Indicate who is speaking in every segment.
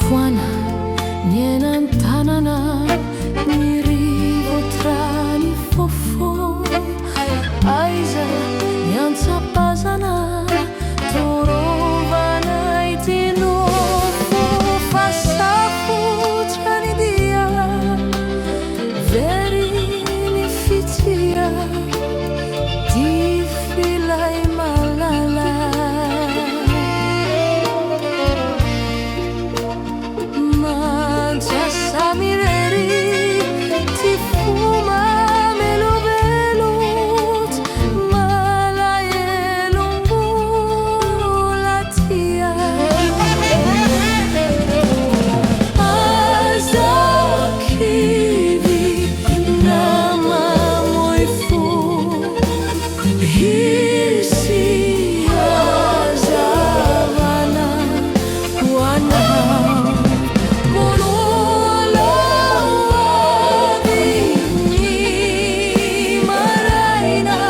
Speaker 1: foana nie nan tanana, ny rivo trany fofo. Aiza ny antsapazana, torovana ity nofo. Fa safotra ny dia, very ny fitsia, di filay malala. Mantsasa mirery, ty foma melovelot, malaelo mbola tia. Aza kivy namamoy fo, hisy hazavana hoanao. Molola avy ny maraina,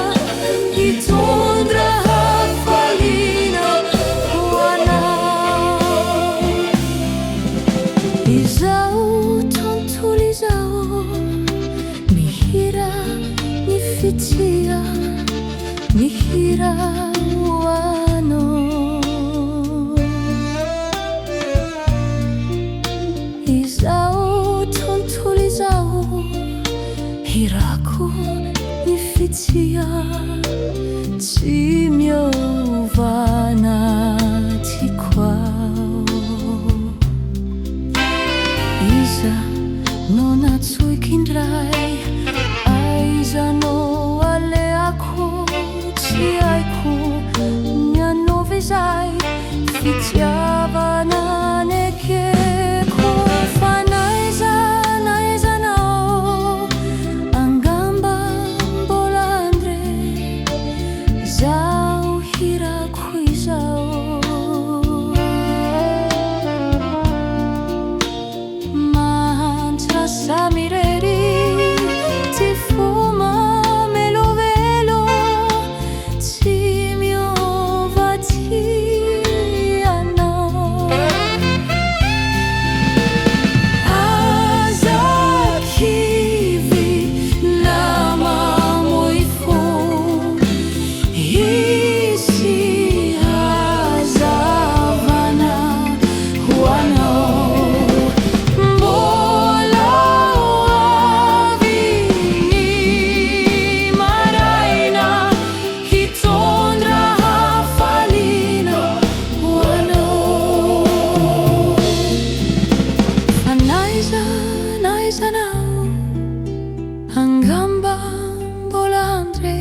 Speaker 1: hitondra hafaliana hoanao. Izao tontolo izao, mihira ny fitsia, mihira hoanao. Izao tontolo izao, hirako ny fitsia, tsy miovana tiako ao. Iza no natsoiky indray, aiza no aleako, tsy haiko ny anaova izay fitiavana nekeko. Fa naizanao, angamba mbola andre, zao hirako izao. Mantsasa mirery, ty foma melovelo, tsy miova ty anao. Aza kivy namamoy fo, hisy hazavana hoanao. Mbola avy ny maraina, hitondra hafaliana hoanao. Fa naizanao, angamba mbola andre,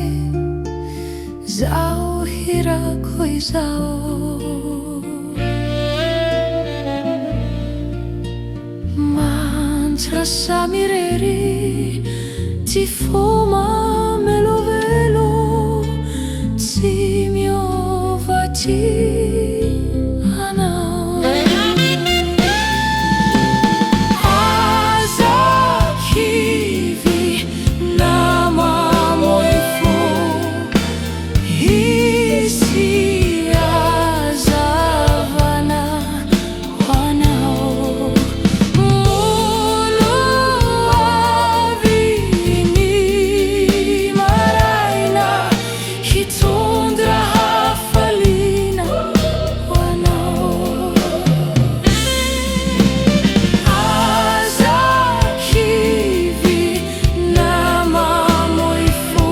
Speaker 1: zao hirako izao. Mantsasa mirery, ty foma melovelo, tsy miova ty anao. Aza kivy namamoy fo, hisy hazavana hoanao. Molo avy ny maraina, hitondra hafaliana hoanao. Aza kivy namamoy fo,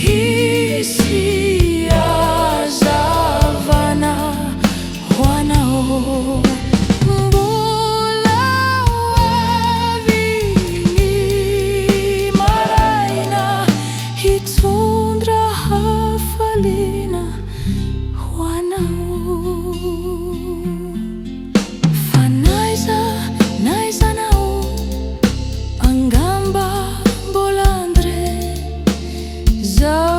Speaker 1: hisy hazavana hoanao. Mbola avy ny maraina, hitondra hafaliana hoanao. Fa naizanao, angamba mbola andre, zao